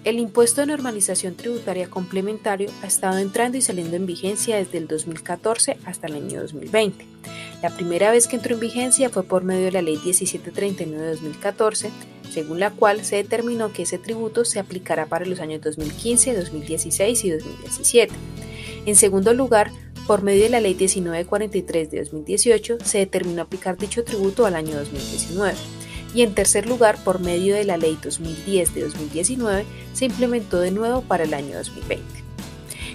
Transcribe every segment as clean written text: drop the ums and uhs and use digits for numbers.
El impuesto de normalización tributaria complementario ha estado entrando y saliendo en vigencia desde el 2014 hasta el año 2020. La primera vez que entró en vigencia fue por medio de la Ley 1739 de 2014, según la cual se determinó que ese tributo se aplicará para los años 2015, 2016 y 2017. En segundo lugar, por medio de la Ley 1943 de 2018, se determinó aplicar dicho tributo al año 2019. Y en tercer lugar, por medio de la Ley 2010 de 2019, se implementó de nuevo para el año 2020.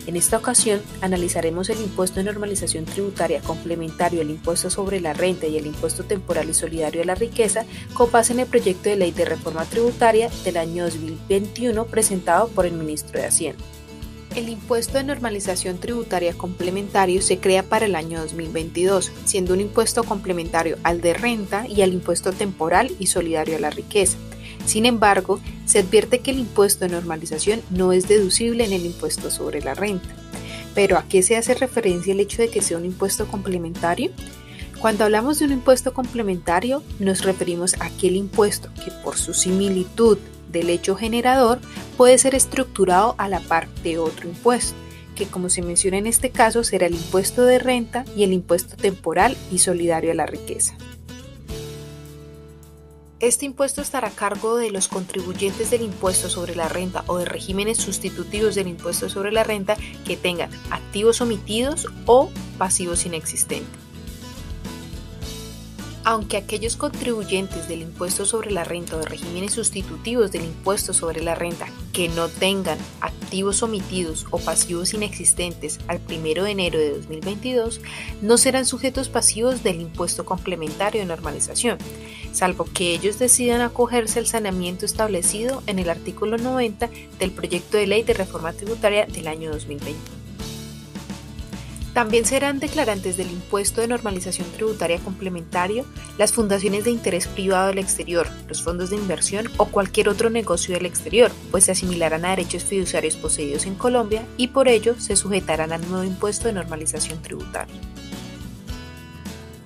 En esta ocasión, analizaremos el impuesto de normalización tributaria complementario al impuesto sobre la renta y el impuesto temporal y solidario a la riqueza con base en el proyecto de ley de reforma tributaria del año 2021 presentado por el ministro de Hacienda. El impuesto de normalización tributaria complementario se crea para el año 2022, siendo un impuesto complementario al de renta y al impuesto temporal y solidario a la riqueza. Sin embargo, se advierte que el impuesto de normalización no es deducible en el impuesto sobre la renta. ¿Pero a qué se hace referencia el hecho de que sea un impuesto complementario? Cuando hablamos de un impuesto complementario, nos referimos a aquel impuesto que por su similitud del hecho generador puede ser estructurado a la par de otro impuesto, que como se menciona en este caso será el impuesto de renta y el impuesto temporal y solidario a la riqueza. Este impuesto estará a cargo de los contribuyentes del impuesto sobre la renta o de regímenes sustitutivos del impuesto sobre la renta que tengan activos omitidos o pasivos inexistentes. Aunque aquellos contribuyentes del impuesto sobre la renta o de regímenes sustitutivos del impuesto sobre la renta que no tengan activos omitidos o pasivos inexistentes al 1 de enero de 2022 no serán sujetos pasivos del impuesto complementario de normalización, salvo que ellos decidan acogerse al saneamiento establecido en el artículo 90 del proyecto de ley de reforma tributaria del año 2020. También serán declarantes del impuesto de normalización tributaria complementario las fundaciones de interés privado del exterior, los fondos de inversión o cualquier otro negocio del exterior, pues se asimilarán a derechos fiduciarios poseídos en Colombia y por ello se sujetarán al nuevo impuesto de normalización tributaria.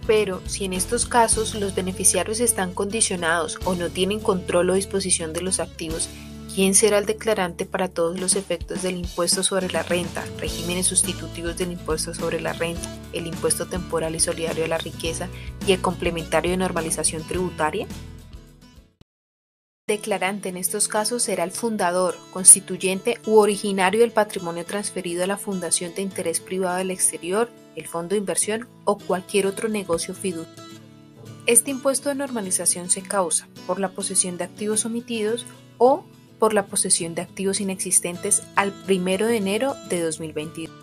Pero si en estos casos los beneficiarios están condicionados o no tienen control o disposición de los activos, ¿quién será el declarante para todos los efectos del impuesto sobre la renta, regímenes sustitutivos del impuesto sobre la renta, el impuesto temporal y solidario a la riqueza y el complementario de normalización tributaria? El declarante en estos casos será el fundador, constituyente u originario del patrimonio transferido a la fundación de interés privado del exterior, el fondo de inversión o cualquier otro negocio fiduciario. Este impuesto de normalización se causa por la posesión de activos omitidos o por la posesión de activos inexistentes al 1 de enero de 2022.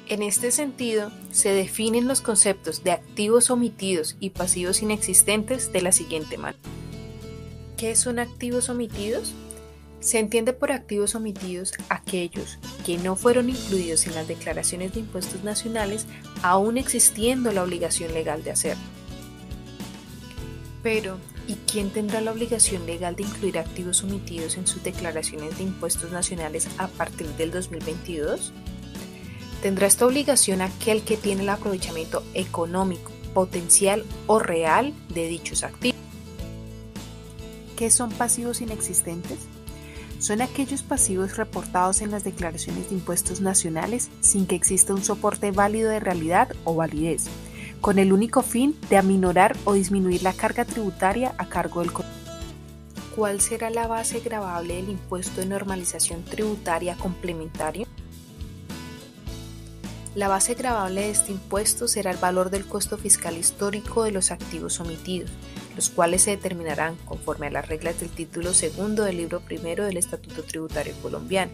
En este sentido, se definen los conceptos de activos omitidos y pasivos inexistentes de la siguiente manera. ¿Qué son activos omitidos? Se entiende por activos omitidos aquellos que no fueron incluidos en las declaraciones de impuestos nacionales, aún existiendo la obligación legal de hacerlo. Pero, ¿y quién tendrá la obligación legal de incluir activos omitidos en sus declaraciones de impuestos nacionales a partir del 2022? Tendrá esta obligación aquel que tiene el aprovechamiento económico, potencial o real de dichos activos. ¿Qué son pasivos inexistentes? Son aquellos pasivos reportados en las declaraciones de impuestos nacionales sin que exista un soporte válido de realidad o validez, con el único fin de aminorar o disminuir la carga tributaria a cargo del contribuyente. ¿Cuál será la base gravable del impuesto de normalización tributaria complementario? La base gravable de este impuesto será el valor del costo fiscal histórico de los activos omitidos, los cuales se determinarán conforme a las reglas del título segundo del libro primero del Estatuto Tributario Colombiano,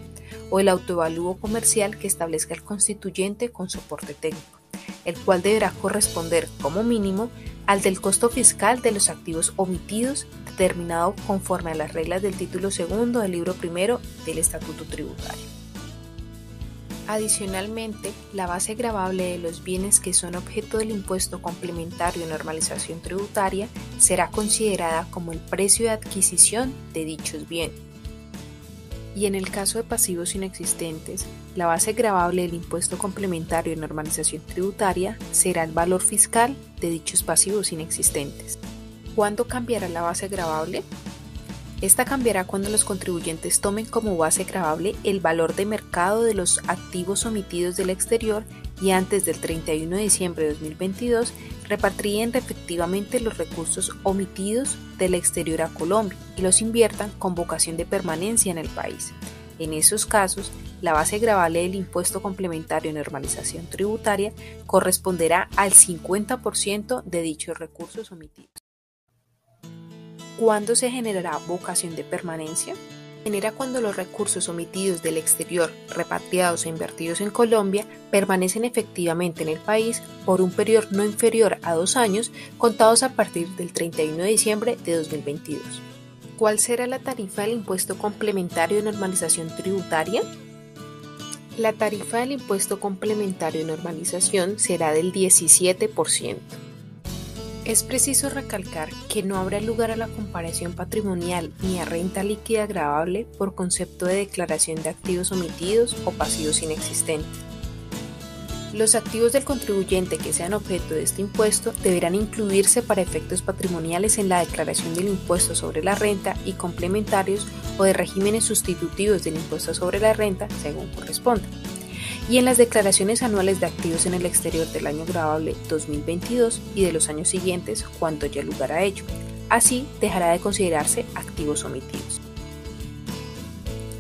o el autoevalúo comercial que establezca el constituyente con soporte técnico, el cual deberá corresponder como mínimo al del costo fiscal de los activos omitidos determinado conforme a las reglas del título segundo del libro primero del Estatuto Tributario. Adicionalmente, la base gravable de los bienes que son objeto del impuesto complementario de normalización tributaria será considerada como el precio de adquisición de dichos bienes. Y en el caso de pasivos inexistentes, la base gravable del impuesto complementario de normalización tributaria será el valor fiscal de dichos pasivos inexistentes. ¿Cuándo cambiará la base gravable? Esta cambiará cuando los contribuyentes tomen como base gravable el valor de mercado de los activos omitidos del exterior y antes del 31 de diciembre de 2022 repatrien efectivamente los recursos omitidos del exterior a Colombia y los inviertan con vocación de permanencia en el país. En esos casos, la base gravable del impuesto complementario de normalización tributaria corresponderá al 50% de dichos recursos omitidos. ¿Cuándo se generará vocación de permanencia? Genera cuando los recursos omitidos del exterior, repatriados e invertidos en Colombia, permanecen efectivamente en el país por un periodo no inferior a 2 años, contados a partir del 31 de diciembre de 2022. ¿Cuál será la tarifa del impuesto complementario de normalización tributaria? La tarifa del impuesto complementario de normalización será del 17%. Es preciso recalcar que no habrá lugar a la comparación patrimonial ni a renta líquida gravable por concepto de declaración de activos omitidos o pasivos inexistentes. Los activos del contribuyente que sean objeto de este impuesto deberán incluirse para efectos patrimoniales en la declaración del impuesto sobre la renta y complementarios o de regímenes sustitutivos del impuesto sobre la renta, según corresponda, y en las declaraciones anuales de activos en el exterior del año gravable 2022 y de los años siguientes cuando haya lugar a ello. Así, dejará de considerarse activos omitidos.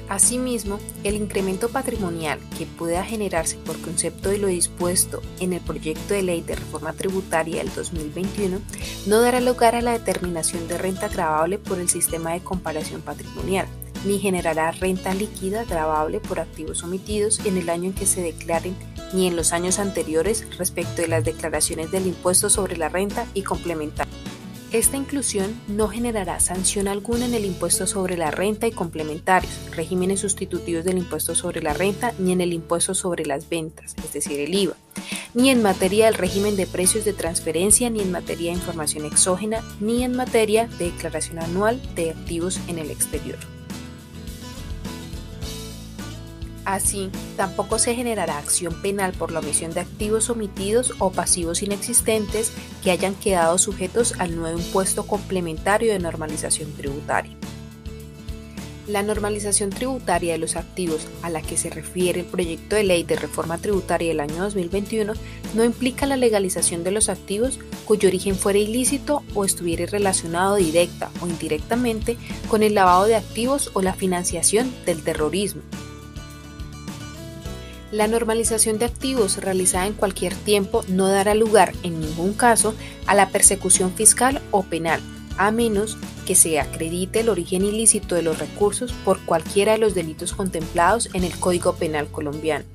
Asimismo, el incremento patrimonial que pueda generarse por concepto de lo dispuesto en el proyecto de ley de reforma tributaria del 2021 no dará lugar a la determinación de renta gravable por el sistema de comparación patrimonial, ni generará renta líquida gravable por activos omitidos en el año en que se declaren ni en los años anteriores respecto de las declaraciones del impuesto sobre la renta y complementarios. Esta inclusión no generará sanción alguna en el impuesto sobre la renta y complementarios, regímenes sustitutivos del impuesto sobre la renta, ni en el impuesto sobre las ventas, es decir, el IVA, ni en materia del régimen de precios de transferencia, ni en materia de información exógena, ni en materia de declaración anual de activos en el exterior. Así, tampoco se generará acción penal por la omisión de activos omitidos o pasivos inexistentes que hayan quedado sujetos al nuevo impuesto complementario de normalización tributaria. La normalización tributaria de los activos a la que se refiere el proyecto de ley de reforma tributaria del año 2021 no implica la legalización de los activos cuyo origen fuera ilícito o estuviera relacionado directa o indirectamente con el lavado de activos o la financiación del terrorismo. La normalización de activos realizada en cualquier tiempo no dará lugar, en ningún caso, a la persecución fiscal o penal, a menos que se acredite el origen ilícito de los recursos por cualquiera de los delitos contemplados en el Código Penal colombiano.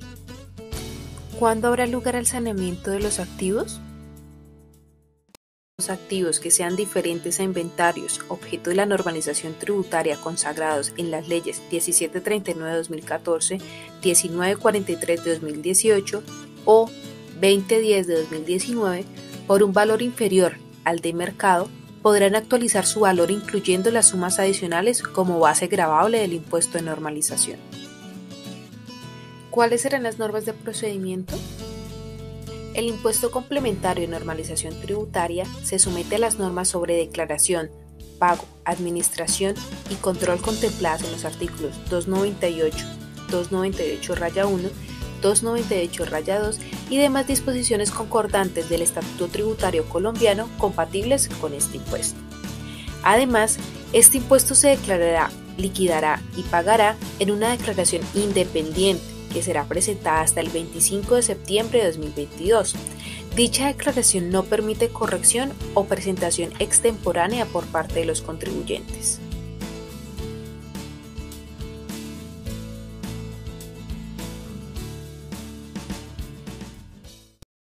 ¿Cuándo habrá lugar al saneamiento de los activos? Los activos que sean diferentes a inventarios objeto de la normalización tributaria consagrados en las leyes 1739 de 2014, 1943 de 2018 o 2010 de 2019 por un valor inferior al de mercado podrán actualizar su valor incluyendo las sumas adicionales como base gravable del impuesto de normalización. ¿Cuáles serán las normas de procedimiento? El impuesto complementario de normalización tributaria se somete a las normas sobre declaración, pago, administración y control contempladas en los artículos 298, 298-1, 298-2 y demás disposiciones concordantes del Estatuto Tributario colombiano compatibles con este impuesto. Además, este impuesto se declarará, liquidará y pagará en una declaración independiente que será presentada hasta el 25 de septiembre de 2022. Dicha declaración no permite corrección o presentación extemporánea por parte de los contribuyentes.